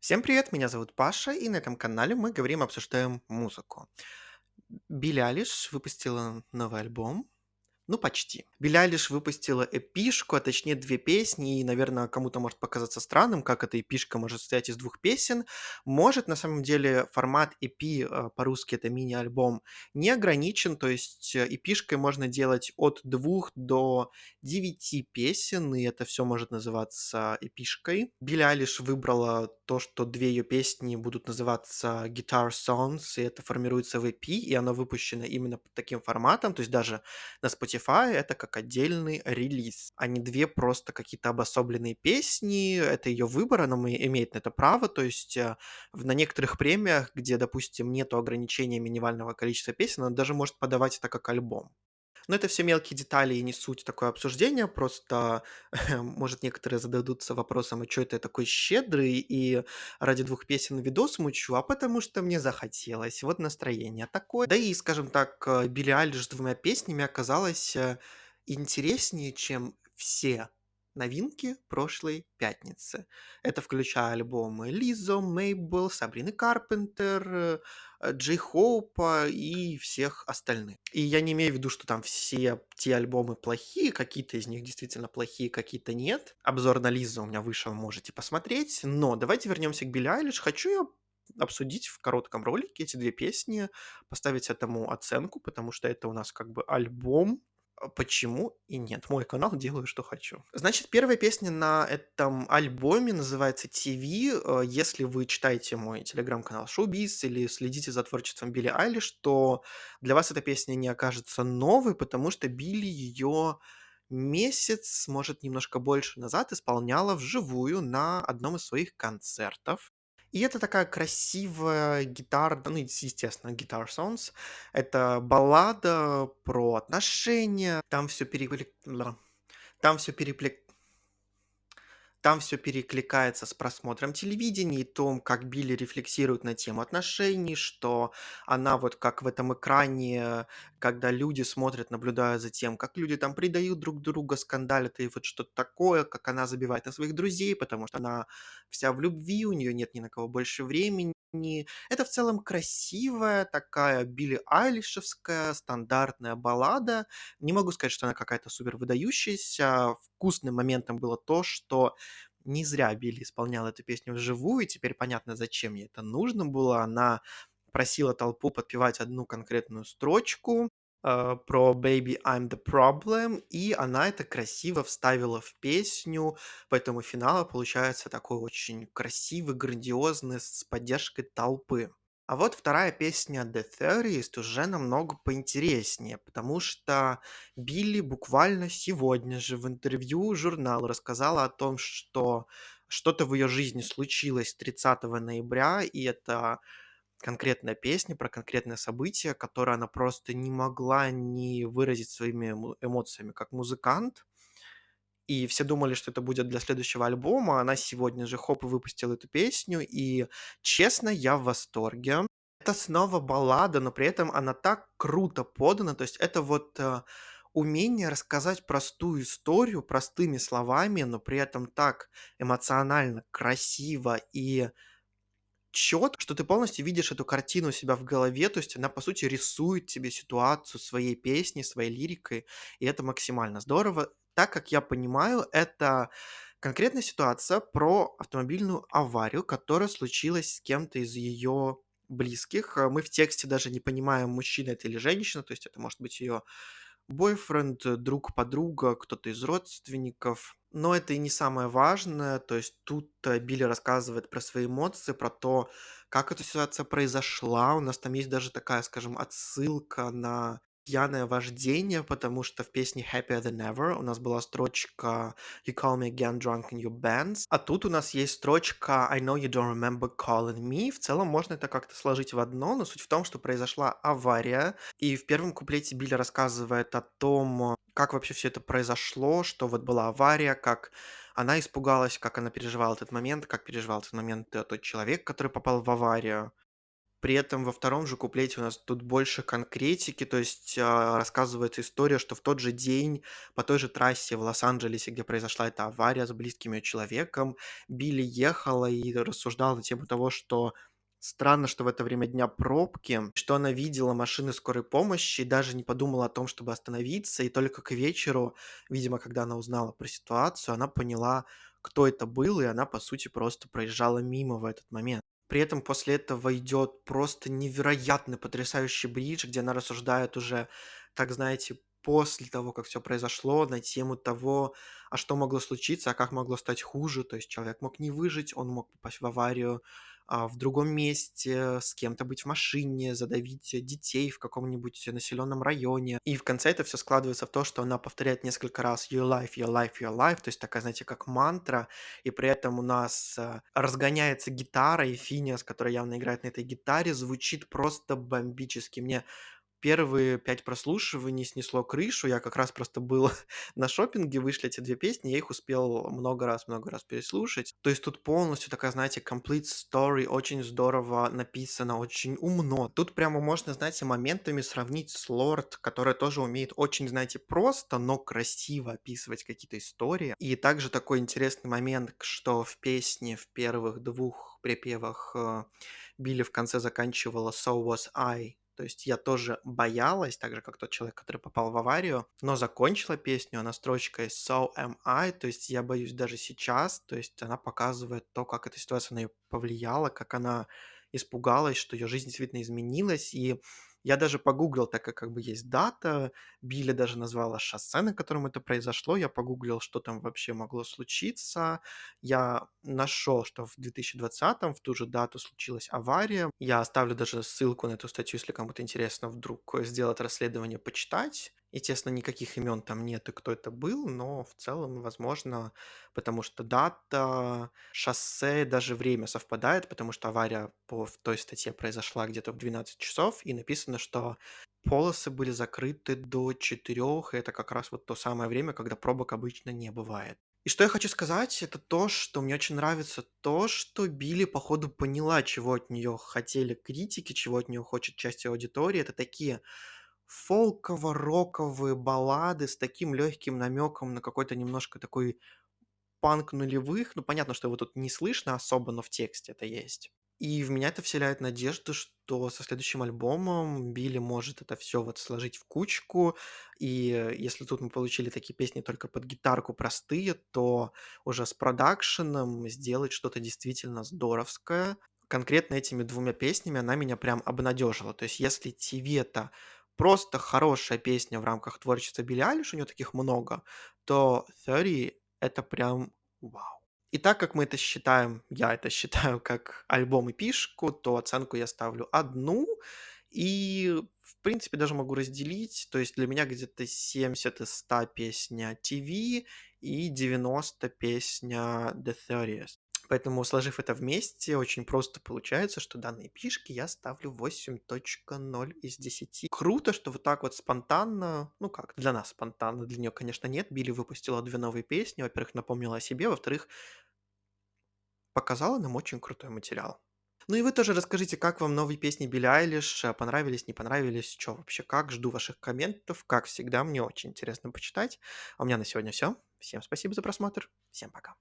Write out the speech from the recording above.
Всем привет, меня зовут Паша, и на этом канале мы говорим, обсуждаем музыку. Билли Айлиш выпустила новый альбом, ну, почти. Билли Айлиш выпустила эпишку, а точнее 2 песни, и, наверное, кому-то может показаться странным, как эта эпишка может состоять из 2 песен. Может, на самом деле, формат EP, по-русски это мини-альбом, не ограничен, то есть эпишкой можно делать от 2 до 9 песен, и это все может называться эпишкой. Билли Айлиш выбрала то, что 2 ее песни будут называться Guitar Songs, и это формируется в EP, и оно выпущено именно под таким форматом, то есть даже на Spotify это как отдельный релиз, а не 2 просто какие-то обособленные песни. Это ее выбор, она имеет на это право. То есть, на некоторых премиях, где, допустим, нету ограничения минимального количества песен, она даже может подавать это как альбом. Но это все мелкие детали и не суть такое обсуждение. Просто, может, некоторые зададутся вопросом: "А чё это я такой щедрый и ради 2 песен видос мучу?" А потому что мне захотелось. Вот настроение такое. Да и, скажем так, Билли Айлиш с 2 песнями оказалась, интереснее, чем все новинки прошлой пятницы. Это включая альбомы Лиззо, Мейбл, Сабрины Карпентер, Джей Хоупа и всех остальных. И я не имею в виду, что там все те альбомы плохие, какие-то из них действительно плохие, какие-то нет. Обзор на Лизу у меня вышел, можете посмотреть. Но давайте вернемся к Билли Айлиш. Хочу я обсудить в коротком ролике эти 2 песни, поставить этому оценку, потому что это у нас как бы альбом. Почему и нет? Мой канал, делаю, что хочу. Значит, первая песня на этом альбоме называется "ТВ". Если вы читаете мой телеграм-канал Showbiz или следите за творчеством Билли Айлиш, то для вас эта песня не окажется новой, потому что Билли ее месяц, может, немножко больше назад исполняла вживую на одном из своих концертов. И это такая красивая гитара, ну, естественно, Guitar Songs. Это баллада про отношения. Там все там все перекликается с просмотром телевидения и том, как Билли рефлексирует на тему отношений, что она вот как в этом экране, когда люди смотрят, наблюдая за тем, как люди там предают друг друга, скандалят и вот что-то такое, как она забивает на своих друзей, потому что она вся в любви, у нее нет ни на кого больше времени. Это в целом красивая такая Билли Айлишевская стандартная баллада. Не могу сказать, что она какая-то супер выдающаяся. Вкусным моментом было то, что не зря Билли исполняла эту песню вживую, и теперь понятно, зачем ей это нужно было. Она просила толпу подпевать одну конкретную строчку, про "Baby, I'm the problem", и она это красиво вставила в песню, поэтому финал получается такой очень красивый, грандиозный, с поддержкой толпы. А вот вторая песня "The Theorist" уже намного поинтереснее, потому что Билли буквально сегодня же в интервью журналу рассказала о том, что что-то в ее жизни случилось 30 ноября, и это конкретная песня про конкретное событие, которое она просто не могла не выразить своими эмоциями как музыкант. И все думали, что это будет для следующего альбома. Она сегодня же хоп и выпустила эту песню, и, честно, я в восторге. Это снова баллада, но при этом она так круто подана. То есть это вот, умение рассказать простую историю простыми словами, но при этом так эмоционально, красиво и четко, что ты полностью видишь эту картину у себя в голове. То есть она, по сути, рисует тебе ситуацию своей песни, своей лирикой, и это максимально здорово. Так как я понимаю, это конкретная ситуация про автомобильную аварию, которая случилась с кем-то из ее близких. Мы в тексте даже не понимаем, мужчина это или женщина, то есть это может быть ее бойфренд, друг, подруга, кто-то из родственников. Но это и не самое важное. То есть тут, Билли рассказывает про свои эмоции, про то, как эта ситуация произошла. У нас там есть даже такая, скажем, отсылка на пьяное вождение, потому что в песне "Happier Than Ever" у нас была строчка "You call me again drunk in your bands", а тут у нас есть строчка "I know you don't remember calling me". В целом можно это как-то сложить в одно, но суть в том, что произошла авария, и в первом куплете Билли рассказывает о том, как вообще все это произошло, что вот была авария, как она испугалась, как она переживала этот момент, как переживал этот момент тот человек, который попал в аварию. При этом во втором же куплете у нас тут больше конкретики, то есть, рассказывается история, что в тот же день по той же трассе в Лос-Анджелесе, где произошла эта авария с близким её человеком, Билли ехала и рассуждала на тему того, что странно, что в это время дня пробки, что она видела машины скорой помощи и даже не подумала о том, чтобы остановиться. И только к вечеру, видимо, когда она узнала про ситуацию, она поняла, кто это был, и она, по сути, просто проезжала мимо в этот момент. При этом после этого идет просто невероятный, потрясающий бридж, где она рассуждает уже, так знаете, после того, как все произошло, на тему того, а что могло случиться, а как могло стать хуже. То есть человек мог не выжить, он мог попасть в аварию, в другом месте, с кем-то быть в машине, задавить детей в каком-нибудь населенном районе. И в конце это все складывается в то, что она повторяет несколько раз "your life, your life, your life", то есть такая, знаете, как мантра, и при этом у нас, разгоняется гитара, и Финиас, который явно играет на этой гитаре, звучит просто бомбически. Мне первые 5 прослушиваний снесло крышу. Я как раз просто был на шопинге, вышли эти 2 песни, я их успел много раз переслушать. То есть тут полностью такая, знаете, complete story, очень здорово написано, очень умно. Тут прямо можно, знаете, моментами сравнить с Lorde, которая тоже умеет очень, знаете, просто, но красиво описывать какие-то истории. И также такой интересный момент, что в песне в первых 2 припевах, Билли в конце заканчивала "So was I". То есть я тоже боялась, так же, как тот человек, который попал в аварию, но закончила песню она строчкой "So am I", то есть я боюсь даже сейчас. То есть она показывает то, как эта ситуация на неё повлияла, как она испугалась, что ее жизнь действительно изменилась. И я даже погуглил, так как бы есть дата, Билли даже назвала шоссе, на котором это произошло. Я погуглил, что там вообще могло случиться. Я нашел, что в 2020 в ту же дату случилась авария. Я оставлю даже ссылку на эту статью, если кому-то интересно вдруг сделать расследование, почитать. Естественно, никаких имен там нет и кто это был, но в целом, возможно, потому что дата, шоссе, даже время совпадает, потому что авария в той статье произошла где-то в 12 часов, и написано, что полосы были закрыты до 4, и это как раз вот то самое время, когда пробок обычно не бывает. И что я хочу сказать, это то, что мне очень нравится то, что Билли, походу, поняла, чего от нее хотели критики, чего от нее хочет часть аудитории. Это такие фолково-роковые баллады с таким легким намеком на какой-то немножко такой панк нулевых. Ну, понятно, что его тут не слышно особо, но в тексте это есть. И в меня это вселяет надежду, что со следующим альбомом Билли может это все вот сложить в кучку. И если тут мы получили такие песни только под гитарку простые, то уже с продакшеном сделать что-то действительно здоровское. Конкретно этими 2 песнями она меня прям обнадежила. То есть если "Тивета" просто хорошая песня в рамках творчества Билли Айлиш, у нее таких много, то "30" — это прям вау. И так как мы это считаем, я это считаю как альбом эпишку, то оценку я ставлю 1. И, в принципе, даже могу разделить. То есть для меня где-то 70 из 100 песня "TV" и 90 песня "The 30". Поэтому, сложив это вместе, очень просто получается, что данной эпишке я ставлю 8.0 из 10. Круто, что вот так вот спонтанно, ну как, для нас спонтанно, для нее, конечно, нет. Билли выпустила 2 новые песни. Во-первых, напомнила о себе, во-вторых, показала нам очень крутой материал. Ну и вы тоже расскажите, как вам новые песни Билли Айлиш, понравились, не понравились, чё вообще как. Жду ваших комментов, как всегда, мне очень интересно почитать. А у меня на сегодня все. Всем спасибо за просмотр, всем пока.